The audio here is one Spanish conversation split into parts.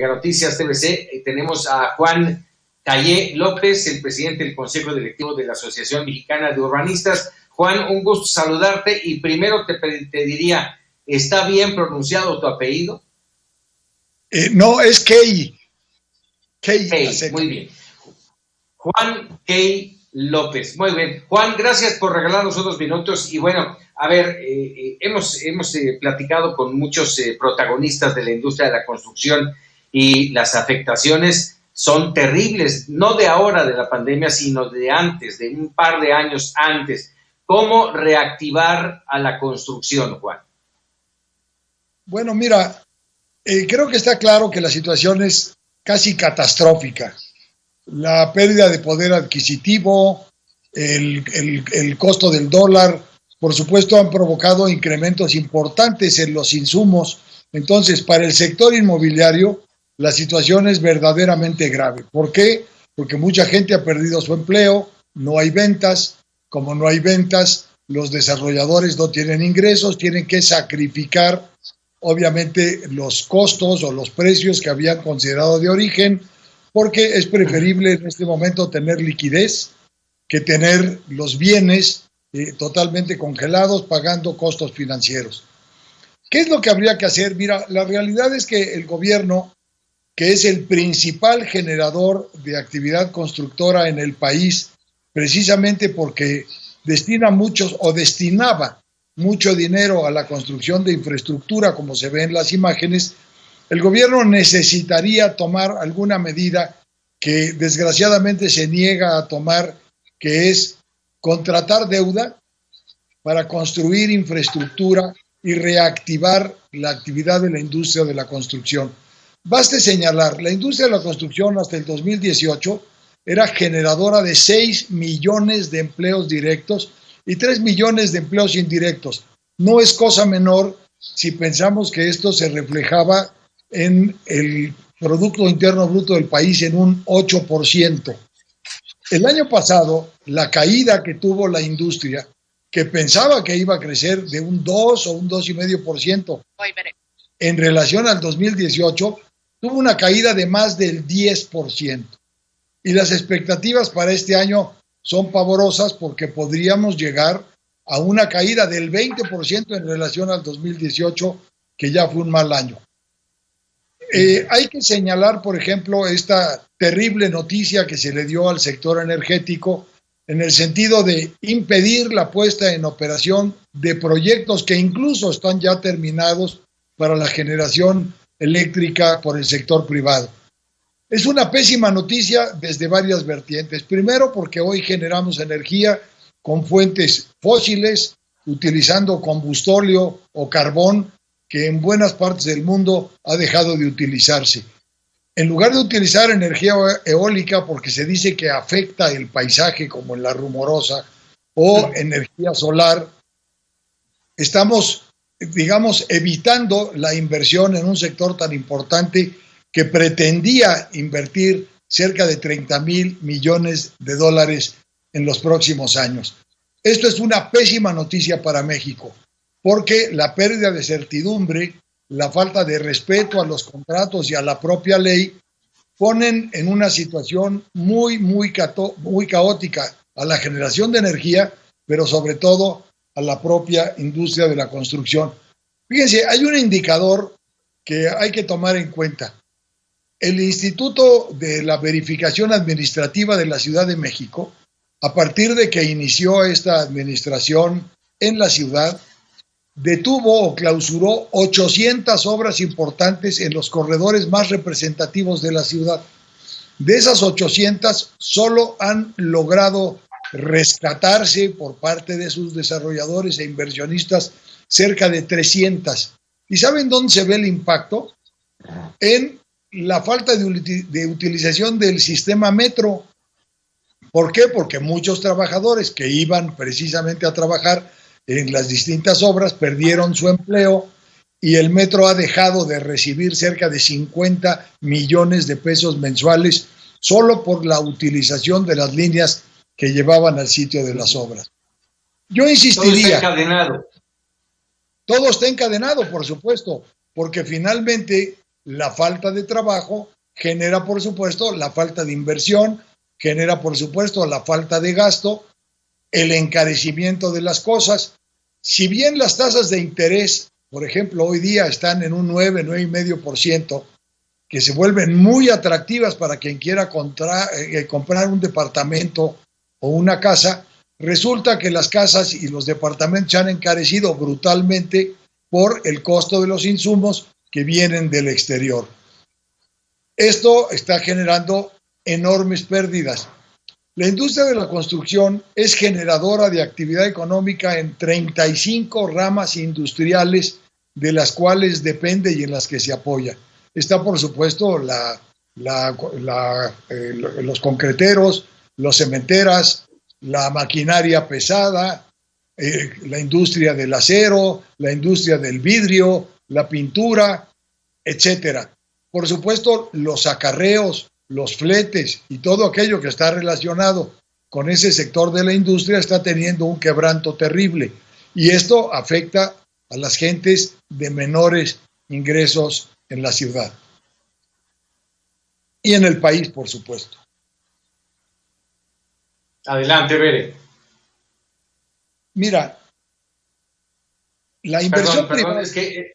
Noticias TVC, tenemos a Juan Calle López, el presidente del Consejo Directivo de la Asociación Mexicana de Urbanistas. Juan, un gusto saludarte y primero te diría, ¿está bien pronunciado tu apellido? No, es Key. Key, muy bien. Juan Key López, muy bien. Juan, gracias por regalarnos unos minutos y bueno, a ver, hemos platicado con muchos protagonistas de la industria de la construcción y las afectaciones son terribles, no de ahora de la pandemia, sino de antes, de un par de años antes. ¿Cómo reactivar a la construcción, Juan? Bueno, mira, creo que está claro que la situación es casi catastrófica. La pérdida de poder adquisitivo, el costo del dólar, por supuesto, han provocado incrementos importantes en los insumos. Entonces, para el sector inmobiliario, la situación es verdaderamente grave. ¿Por qué? Porque mucha gente ha perdido su empleo, no hay ventas. Como no hay ventas, los desarrolladores no tienen ingresos, tienen que sacrificar, obviamente, los costos o los precios que habían considerado de origen, porque es preferible en este momento tener liquidez que tener los bienes totalmente congelados pagando costos financieros. ¿Qué es lo que habría que hacer? Mira, la realidad es que el gobierno, que es el principal generador de actividad constructora en el país, precisamente porque destinaba mucho dinero a la construcción de infraestructura, como se ve en las imágenes, el gobierno necesitaría tomar alguna medida que desgraciadamente se niega a tomar, que es contratar deuda para construir infraestructura y reactivar la actividad de la industria de la construcción. Baste señalar, la industria de la construcción hasta el 2018 era generadora de 6 millones de empleos directos y 3 millones de empleos indirectos. No es cosa menor si pensamos que esto se reflejaba en el Producto Interno Bruto del país en un 8%. El año pasado, la caída que tuvo la industria, que pensaba que iba a crecer de un 2 o un 2,5% en relación al 2018, tuvo una caída de más del 10%. Y las expectativas para este año son pavorosas porque podríamos llegar a una caída del 20% en relación al 2018, que ya fue un mal año. Hay que señalar, por ejemplo, esta terrible noticia que se le dio al sector energético en el sentido de impedir la puesta en operación de proyectos que incluso están ya terminados para la generación eléctrica por el sector privado. Es una pésima noticia desde varias vertientes. Primero, porque hoy generamos energía con fuentes fósiles, utilizando combustóleo o carbón, que en buenas partes del mundo ha dejado de utilizarse. En lugar de utilizar energía eólica, porque se dice que afecta el paisaje, como en La Rumorosa, o energía solar, estamos, digamos, evitando la inversión en un sector tan importante que pretendía invertir cerca de 30,000 millones de dólares en los próximos años. Esto es una pésima noticia para México, porque la pérdida de certidumbre, la falta de respeto a los contratos y a la propia ley ponen en una situación muy caótica a la generación de energía, pero sobre todo a la propia industria de la construcción. Fíjense, hay un indicador que hay que tomar en cuenta. El Instituto de la Verificación Administrativa de la Ciudad de México, a partir de que inició esta administración en la ciudad, detuvo o clausuró 800 obras importantes en los corredores más representativos de la ciudad. De esas 800, solo han logrado rescatarse por parte de sus desarrolladores e inversionistas cerca de 300. ¿Y saben dónde se ve el impacto? En la falta de utilización del sistema metro. ¿Por qué? Porque muchos trabajadores que iban precisamente a trabajar en las distintas obras perdieron su empleo y el metro ha dejado de recibir cerca de 50 millones de pesos mensuales solo por la utilización de las líneas que llevaban al sitio de las obras. Yo insistiría. Todo está encadenado. Todo está encadenado, por supuesto, porque finalmente la falta de trabajo genera, por supuesto, la falta de inversión, genera, por supuesto, la falta de gasto, el encarecimiento de las cosas. Si bien las tasas de interés, por ejemplo, hoy día están en un 9,5%, que se vuelven muy atractivas para quien quiera comprar un departamento o una casa, resulta que las casas y los departamentos se han encarecido brutalmente por el costo de los insumos que vienen del exterior. Esto está generando enormes pérdidas. La industria de la construcción es generadora de actividad económica en 35 ramas industriales de las cuales depende y en las que se apoya. Está, por supuesto, los concreteros, los cementeras, la maquinaria pesada, la industria del acero, la industria del vidrio, la pintura, etcétera. Por supuesto, los acarreos, los fletes y todo aquello que está relacionado con ese sector de la industria está teniendo un quebranto terrible. Y esto afecta a las gentes de menores ingresos en la ciudad. Y en el país, por supuesto. Adelante, Bere. Mira, la inversión privada... es que...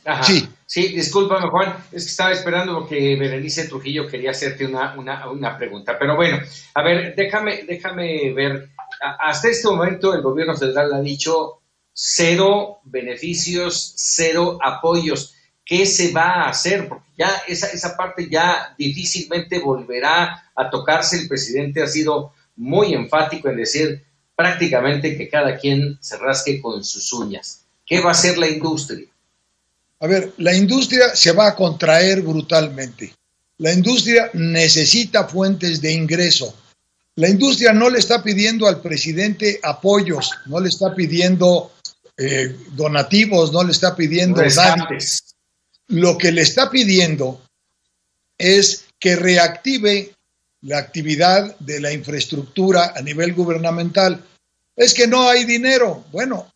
Ajá. Sí. Sí, discúlpame, Juan, es que estaba esperando porque Berenice Trujillo quería hacerte una pregunta. Pero bueno, a ver, déjame ver. Hasta este momento el gobierno federal ha dicho 0 beneficios, 0 apoyos. ¿Qué se va a hacer? Porque ya esa parte ya difícilmente volverá a tocarse. El presidente ha sido muy enfático en decir prácticamente que cada quien se rasque con sus uñas. ¿Qué va a hacer la industria? A ver, la industria se va a contraer brutalmente. La industria necesita fuentes de ingreso. La industria no le está pidiendo al presidente apoyos, no le está pidiendo donativos, no le está pidiendo dádivas. Lo que le está pidiendo es que reactive la actividad de la infraestructura a nivel gubernamental. Es que no hay dinero. Bueno,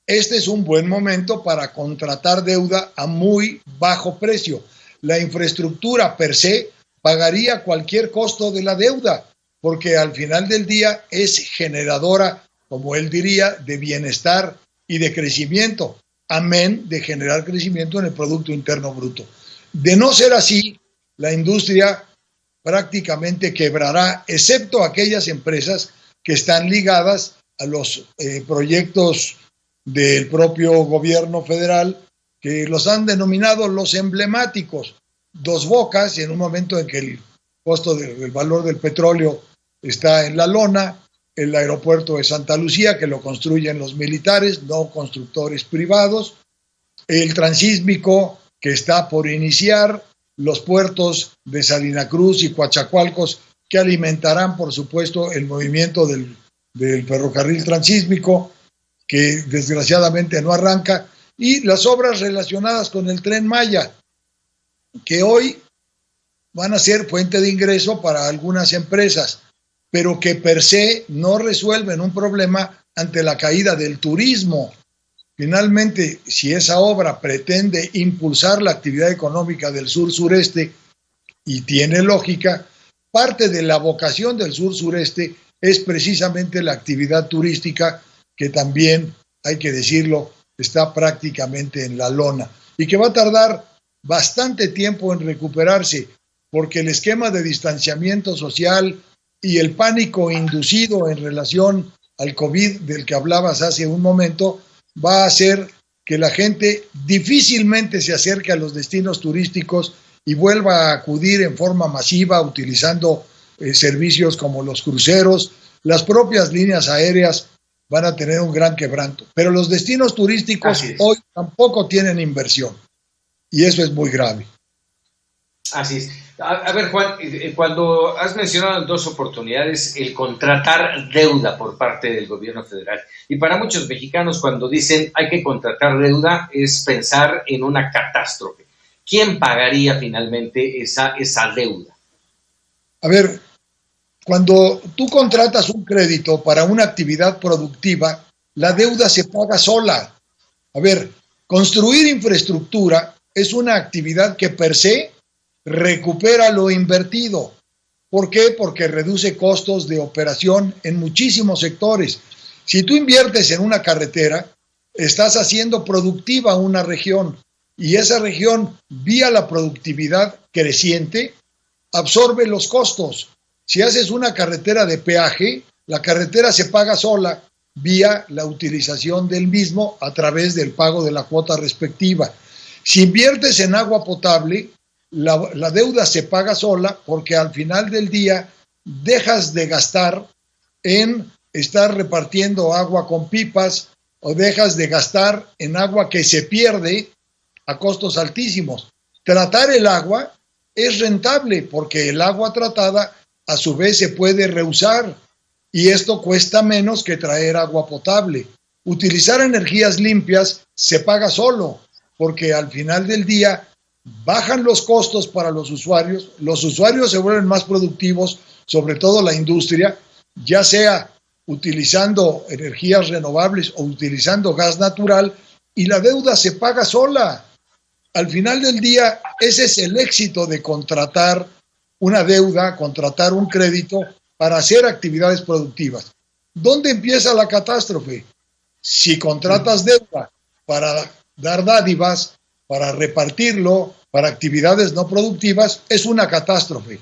este es un buen momento para contratar deuda a muy bajo precio. La infraestructura per se pagaría cualquier costo de la deuda, porque al final del día es generadora, como él diría, de bienestar y de crecimiento, amén de generar crecimiento en el Producto Interno Bruto. De no ser así, la industria prácticamente quebrará, excepto aquellas empresas que están ligadas a los proyectos del propio gobierno federal, que los han denominado los emblemáticos. Dos Bocas, en un momento en que el costo del valor del petróleo está en la lona, el aeropuerto de Santa Lucía, que lo construyen los militares, no constructores privados, el transísmico que está por iniciar, los puertos de Salina Cruz y Coatzacoalcos, que alimentarán, por supuesto, el movimiento del ferrocarril transísmico, que desgraciadamente no arranca, y las obras relacionadas con el Tren Maya, que hoy van a ser fuente de ingreso para algunas empresas, pero que per se no resuelven un problema ante la caída del turismo. Finalmente, si esa obra pretende impulsar la actividad económica del sur-sureste, y tiene lógica, parte de la vocación del sur-sureste es precisamente la actividad turística, que también, hay que decirlo, está prácticamente en la lona y que va a tardar bastante tiempo en recuperarse, porque el esquema de distanciamiento social y el pánico inducido en relación al COVID del que hablabas hace un momento va a hacer que la gente difícilmente se acerque a los destinos turísticos y vuelva a acudir en forma masiva utilizando servicios como los cruceros. Las propias líneas aéreas van a tener un gran quebranto. Pero los destinos turísticos hoy tampoco tienen inversión. Y eso es muy grave. Así es. A ver, Juan, cuando has mencionado en 2 oportunidades el contratar deuda por parte del gobierno federal, y para muchos mexicanos cuando dicen hay que contratar deuda es pensar en una catástrofe. ¿Quién pagaría finalmente esa deuda? A ver, cuando tú contratas un crédito para una actividad productiva, la deuda se paga sola. A ver, construir infraestructura es una actividad que per se recupera lo invertido. ¿Por qué? Porque reduce costos de operación en muchísimos sectores. Si tú inviertes en una carretera, estás haciendo productiva una región y esa región, vía la productividad creciente, absorbe los costos. Si haces una carretera de peaje, la carretera se paga sola vía la utilización del mismo a través del pago de la cuota respectiva. Si inviertes en agua potable, la deuda se paga sola porque al final del día dejas de gastar en estar repartiendo agua con pipas o dejas de gastar en agua que se pierde a costos altísimos. Tratar el agua es rentable porque el agua tratada a su vez se puede reusar y esto cuesta menos que traer agua potable. Utilizar energías limpias se paga solo porque al final del día bajan los costos para los usuarios se vuelven más productivos, sobre todo la industria, ya sea utilizando energías renovables o utilizando gas natural, y la deuda se paga sola. Al final del día, ese es el éxito de contratar una deuda, contratar un crédito para hacer actividades productivas. ¿Dónde empieza la catástrofe? Si contratas deuda para dar dádivas, para repartirlo, para actividades no productivas, es una catástrofe.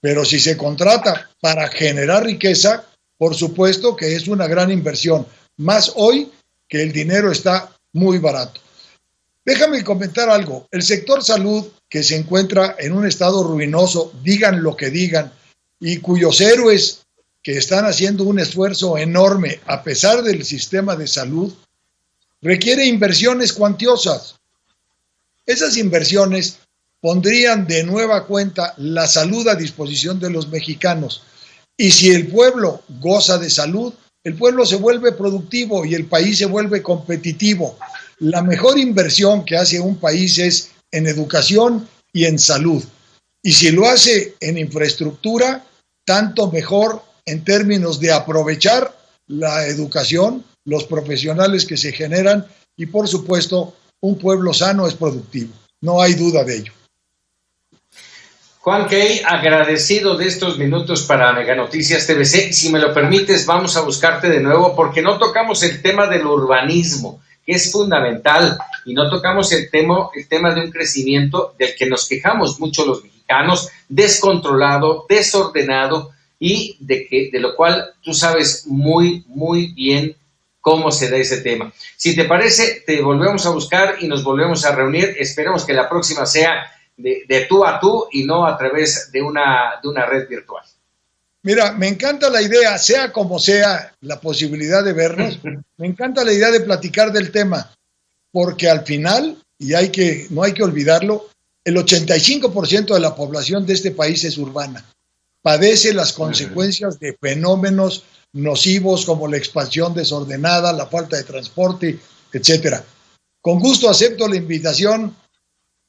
Pero si se contrata para generar riqueza, por supuesto que es una gran inversión, más hoy que el dinero está muy barato. Déjame comentar algo. El sector salud, que se encuentra en un estado ruinoso, digan lo que digan, y cuyos héroes que están haciendo un esfuerzo enorme a pesar del sistema de salud, requiere inversiones cuantiosas. Esas inversiones pondrían de nueva cuenta la salud a disposición de los mexicanos. Y si el pueblo goza de salud, el pueblo se vuelve productivo y el país se vuelve competitivo. La mejor inversión que hace un país es en educación y en salud. Y si lo hace en infraestructura, tanto mejor en términos de aprovechar la educación, los profesionales que se generan y, por supuesto, un pueblo sano es productivo. No hay duda de ello. Juan Key, agradecido de estos minutos para Mega Noticias TVC. Si me lo permites, vamos a buscarte de nuevo porque no tocamos el tema del urbanismo, que es fundamental, y no tocamos el tema de un crecimiento del que nos quejamos mucho los mexicanos, descontrolado, desordenado, y de lo cual tú sabes muy, muy bien cómo se da ese tema. Si te parece, te volvemos a buscar y nos volvemos a reunir. Esperemos que la próxima sea de tú a tú y no a través de una red virtual. Mira, me encanta la idea, sea como sea la posibilidad de vernos, me encanta la idea de platicar del tema, porque al final, y no hay que olvidarlo, el 85% de la población de este país es urbana. Padece las consecuencias de fenómenos nocivos como la expansión desordenada, la falta de transporte, etcétera. Con gusto acepto la invitación.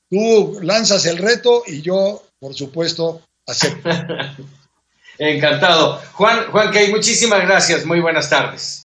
Tú lanzas el reto y yo, por supuesto, acepto. Encantado. Juan Key, muchísimas gracias. Muy buenas tardes.